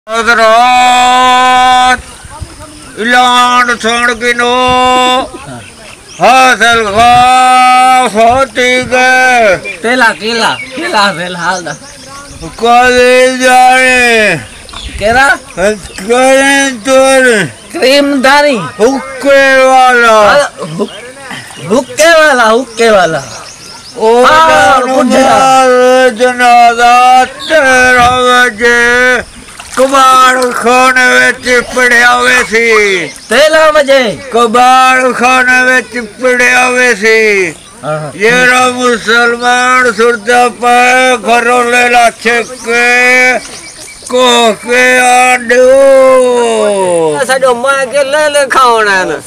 हजरत इलान छोड़ गिनो हासिल होती गए केला केला केला फिलहाल कॉलेज जाने केरा करें तोर क्रीम दानी हुक्के वाला हुक्के वाला ओ जनाजा 13 बजे कबाड़ खाने विच पड़िया हुए सी 13 बजे कबाड़ खाने विच पड़िया हुए सी येरा मुसलमान सुरता पे घरों ले लाछे के कोके आंडो साडो मां के ले खावना न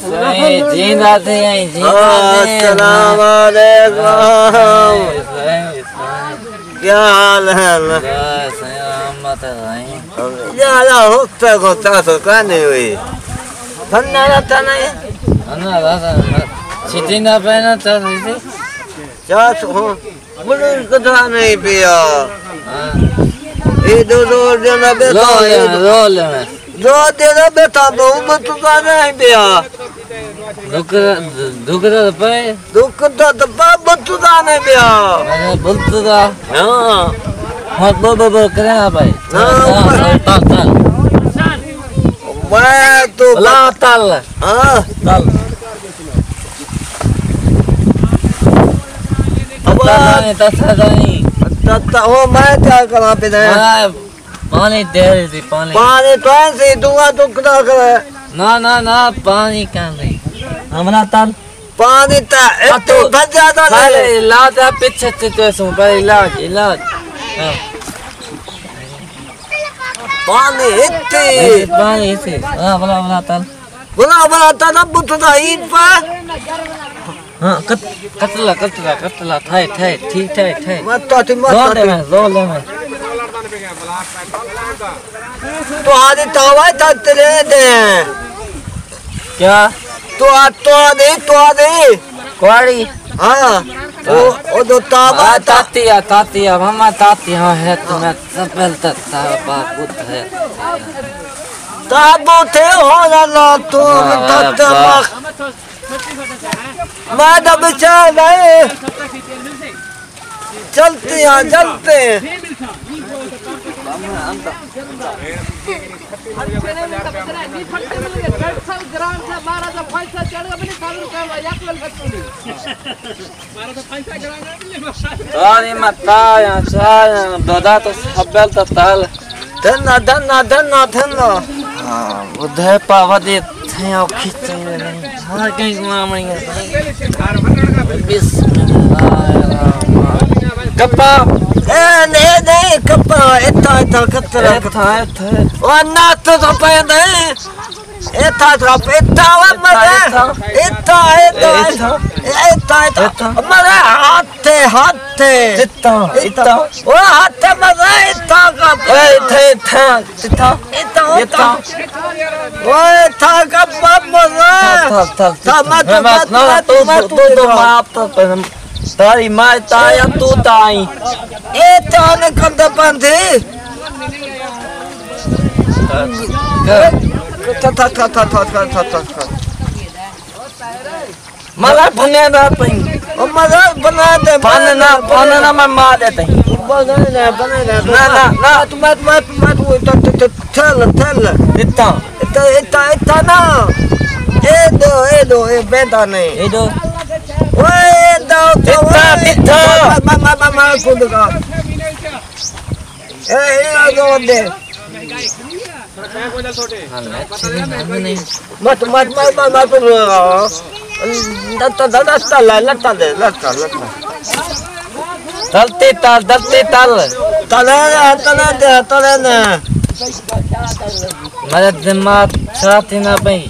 जिंदा थे अस्सलाम वालेकुम क्या हाल है सलामत है ज्यादा होता को तासो काने हुई फन्ना रहता नहीं अन्ना रहता छिटी ना पहना था नहीं चाच हो मुझे कथा नहीं पिया ये दो जना बेटा दो जना बेटा दो बतुता नहीं पिया दुख तो बतुता नहीं पिया बतुता हाँ मत बो करे ना भाई मैं तो तल हाँ तल वो मैं क्या करा पे पानी दे रही पानी तो ऐसे दूंगा तो क्या करे ना पानी कहाँ नहीं हमारा तल पानी ता तो भज जाता नहीं इलाज है पीछे तो सो पर इलाज पानी इतने हाँ बला तल अब बुतुदा ईद पर हाँ कतला थाई ठीक मत रोल में तो आदि तवाई तत्रे दे क्या तो आदि क्वारी हाँ ओ दो ताबा तातिया मम्मा तातिया है तुम्हें सबल ताबा बुत है ताबो थे हो ना तुम तत्मा मादा बचा नहीं चलते धन्ना उधर पावा देते हैं खींचते नहीं हाँ कहीं मामले कप्पा नहीं कप्पा इतना कतरा और ना तो पे नहीं इतना मरे मरे हाथ वो हाथ मरे इतना तारी माँ ताया तू ताई ए ताने कंधा पंधे मला बना ना पई ओ मला बना दे पाना मैं मार देते बना ना तुम चल इतना ना ए दो बेटा नहीं ए दो मामा कुछ का मत दलते तले ना मेरा दिमाग साथ ना भाई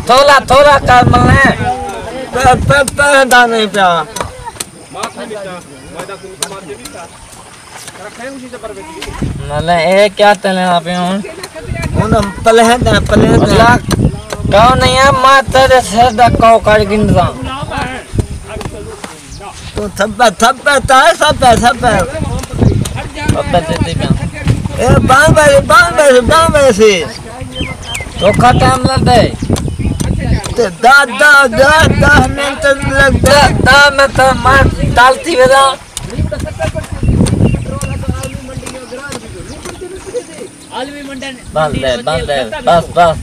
थोड़ा कर मले पहनता नहीं प्या मले ये क्या तले आप पले कौन नहीं है माँ तेरे से कौ कर गिन रहा तो थप्पा थप्पा तार थप्पा अब देते क्या ए बांबे से तो खत्म लग गए तो दा मिनट लग गए दा में तो मार डालती बेटा बंद है बस बाद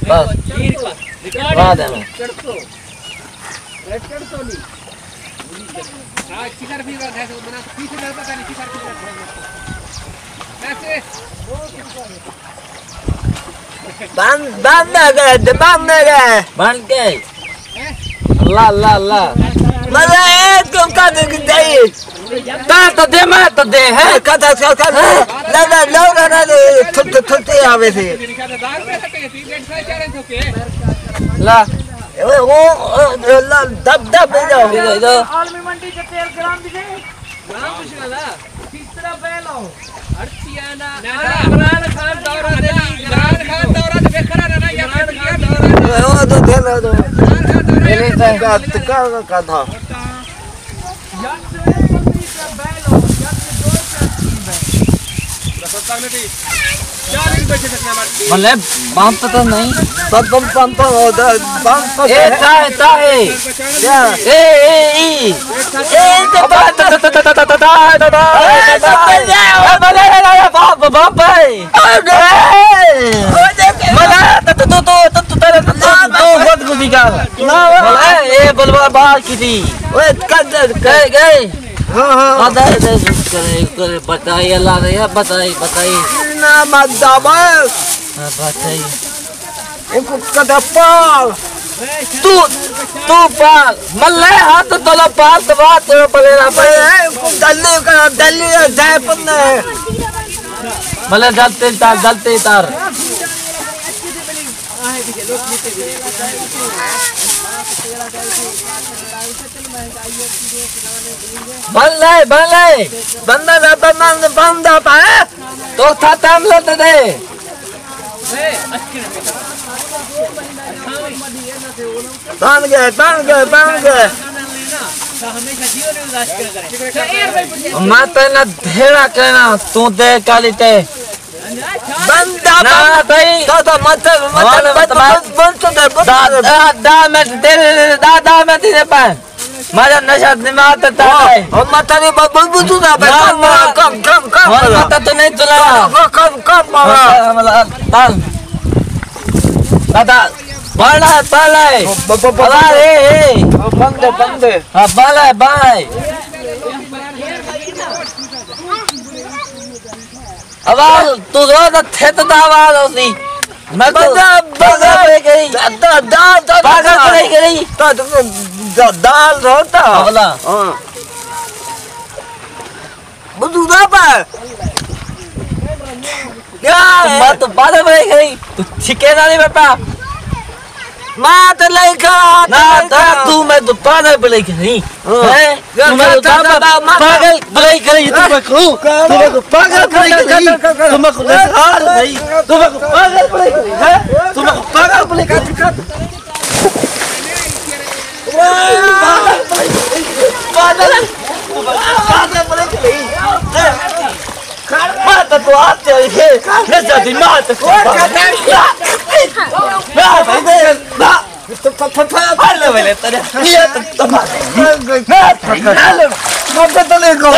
में बंद के ला मजा है तुम का चाहिए तो दे मैं तो दे है कथा ना थोड़े आवे से ला वो ला दब जाओ इधर आलमी मंडी के तेल ग्राम दिखे ग्राम कुछ ना तीसरा पहलो अर्चियाना इमरान खान दौरा दे बेखरा ना या दौरा वो तो खेल दो पहले का था मतलब बांध तो नहीं बम तो ए ताए ए बताइए ला रही है बताइए ना मत बताइए तू पाल मल्ले हाथ तोला पाल तो बात तो पलेरा दिल्ली जाए पन्ना मल्ले जलते तार बंदा पाए तो था टाइम लेते थे बांध गए मैं तो ना धेड़ा कहना तू दे काली ते बंदा ना भाई तो मत दादा मैं तेरे पास माझा नशा दिमाग था और मत नहीं बुझू ना कम मत तो नहीं चला कम ताल दादा बाला है बंद हाँ बाला है आवाज तू रोज थे तो आवाज होती मैं तो दाल रोता बोला बुझूदा पर मैं तो बात बड़ी गई तू छिके ना नहीं बेटा मां तो नहीं खा ना तू मैं तो पागल बड़ी गई है मैं तो पागल बड़ी गई तू मैं को पागल बड़ी गई तू मैं को हार गई तू मैं को पागल बड़ी गई है तू मैं को पागल बड़ी गई mata tu aja ini, nggak jadi mata. Halo boleh tadi. Iya teman. Mau betul itu.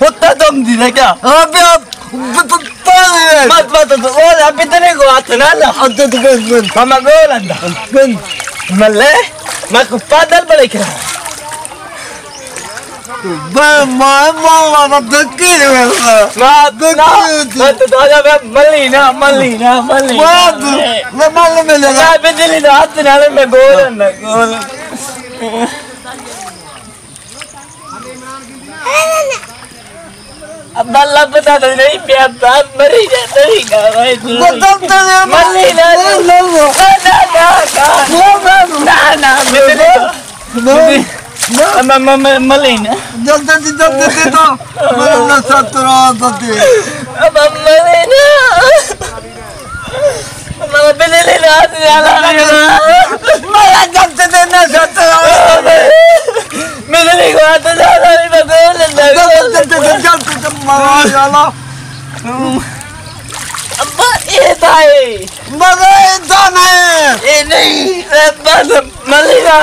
होता दम दी ना क्या अबे अब मत और अभी तो नहीं गोवा था ना अब तो हम गोल अंदर मल्ले मैं को पादल पड़े क्या मामा धक्की मैं तो आजा मल्लीना मैं में लगा बिजली ना हाथ नाले में गोल अंदर गोल अब बल्ला पता तो नहीं पिया बाप मरी जाता ही का भाई मरी ना ना मली ना जल्दी तो मैं सत्रह होती अब मली ना मैं बिजली ना जाला मैं जल्दी देना सत्रह बिजली को हाथ जाला नहीं बगोल जल्दी मारा जाला अब्बा ये ताई मगर इंसान है ये नहीं बस मलेगा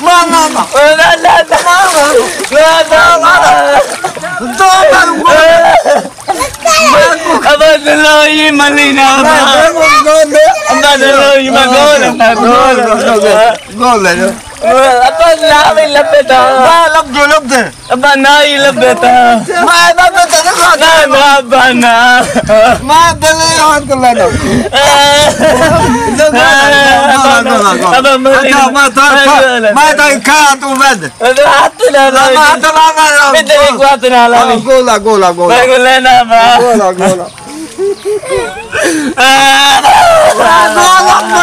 माना ना अब चलो ये मलीना गोल है अब ना भी लपेटा लब दे अब ना ही लपेटा मैं लपेटा ना बना मैं दले हाथ कर लेना अब मैं तो खा तू वेद हाथ ना मेरे को हाथ ना ला गोला गोला गोला मैं को लेना बा गोला गोला गोला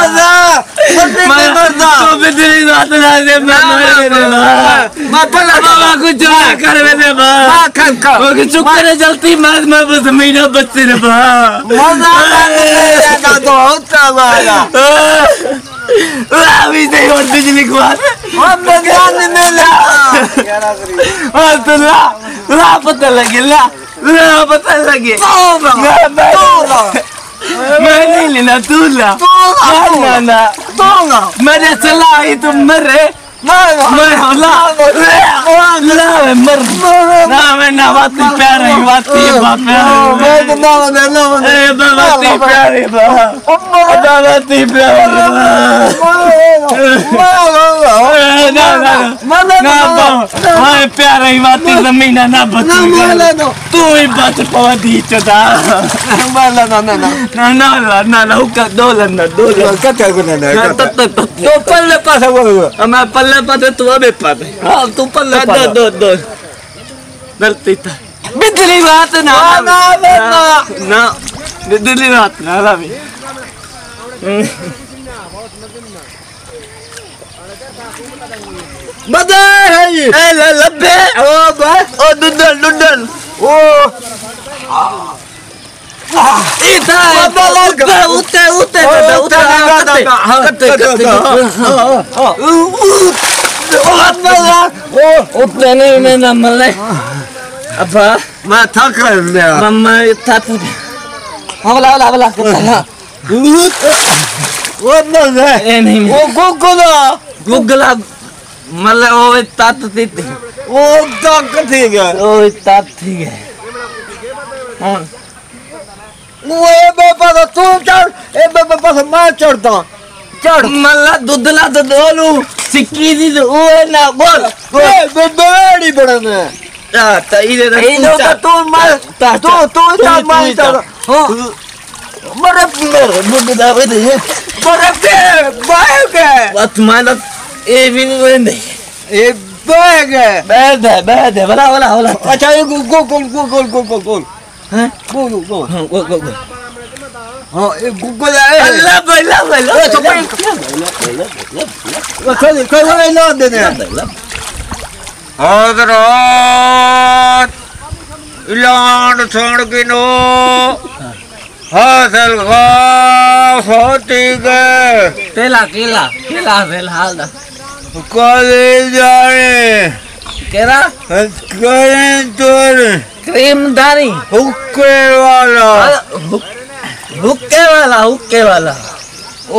मजा मजा तो बिजली बात ना दे मैं पहले बाबा को जो कर मेरे बा खा वो कि चुप करे जल्दी मैं बस महीना बच्चे ने बा मजा आया तो होता वाला अभी नहीं और बिजली को हम ध्यान नहीं ले और तो ला पता लगे ला पता लगे मैं नहीं लेना तू ला ना मैंने चला ही तुम मरे मैं होला मर ना मैं ना बात प्यार है बात प्यारी बात प्यार है बात जमीन ना बच तू ही बच पवा दी चदा ना हुक्का दोलन कत्ते को नहीं तो पल्ले पास वो मैं पल्ले पाते तू अबे पाते हाँ तू पल्ले दो गलती था बिजली बात ना बिजली बात ना रवि मजा है ये लब्बे ओ दुदल ओ इधर उते उतने नहीं मैं ना मले अब्बा मैं थक गया मम्मा थक होला वो मजा ए नहीं वो गुगला मले ओ तात थी वो तक ठीक है ओ तात ठीक है हां वो बाबा तू चढ़ ए बाबा मैं चढ़ता चढ़ मल्ला दुधला तो दोलू सिक्की दी तो ओ ना बोल बड़ी बड़ा में ता इधर तू मार तू चढ़ मार चढ़ हां मरे बुगदा वेदे मरे बाय के बात माना ए भी नहीं ए बैग बैद है वाला अच्छा ये गोल हैं गोल हाँ ये गोल है अल्लाह कोई ना देने हजरत इलान छोड़ के नो हासिल होती गए केला हाल दा कॉलेज जाने केरा करें तोर क्रीम दानी हुक्के वाला ओ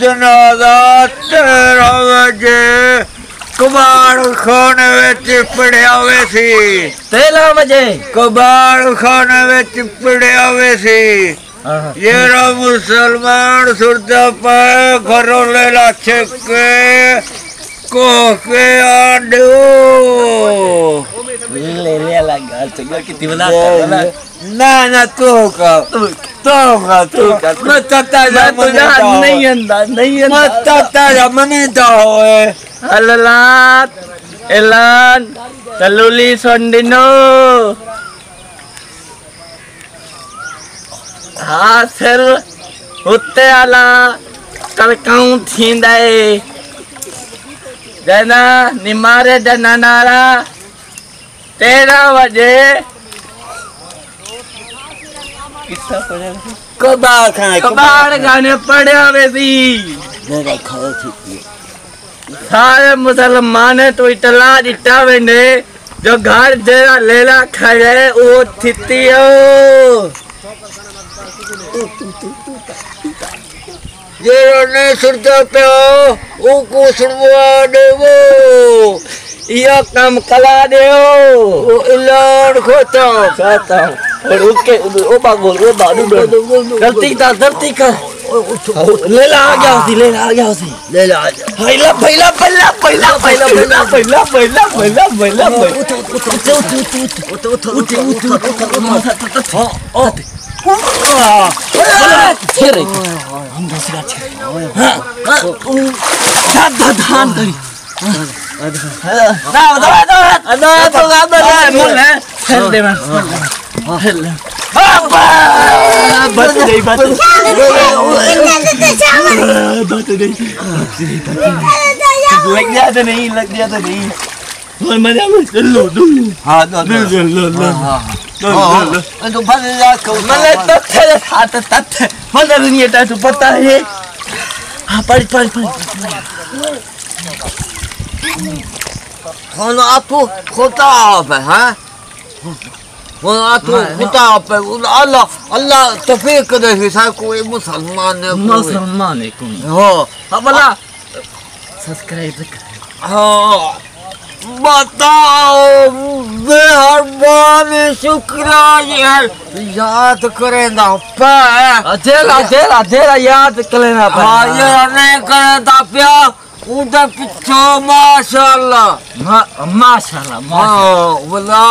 जनाजा 13 बजे कबाड़ खाने विच पड़िया हुए सी 13 बजे कबाड़ खाने विच पड़िया हुए सी येरा मुसलमान सुरता पाए घरों ले लाछे के कोके आंडो ले लगा चलो कितनी बना ना तू का मैं तत्ता नहीं अंदा मैं तत्ता मनी तो होए अल्लाह Elan, teluli sondino. Hasil utte ala kalkau thindai. Dana nimare dana nara 13 बजे किस्सा पढ़ा कबाड़ गाने पढ़े बेसी सारे मुसलमान तो इतला दिटा वेंदे जो घर जरा लेला खड़े वो थितियो ये ने सुरता पे ओ को सुनवा देवो ये काम कला देओ ओ इलान खोता और उसके ओ बागोल ओ बाडू गलती का ले ला आ गया उसी ले ला आ जा लग गया तो नहीं मजा में लो हाँ तो मतलब तथ्य मतलब नहीं है तो पता है हाँ पढ़ आपको खोता आप है हाँ खोता आप है अल्लाह तफीक करे फिर कोई मुसलमान है हो हाँ बोला सब्सक्राइब हाँ बताओ मेहरबानी शुक्रिया याद करेंदा पे जेला याद करेंदा पे हाँ ये नहीं करेंदा पिया उधर पीछे माशाल्लाह हाँ बोला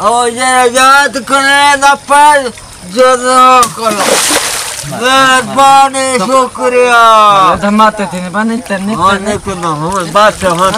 और ये याद करेंदा पे जज़ाकल्लाह मेहरबानी शुक्रिया धमाते थे ने बने हाँ नहीं करना बात है हाँ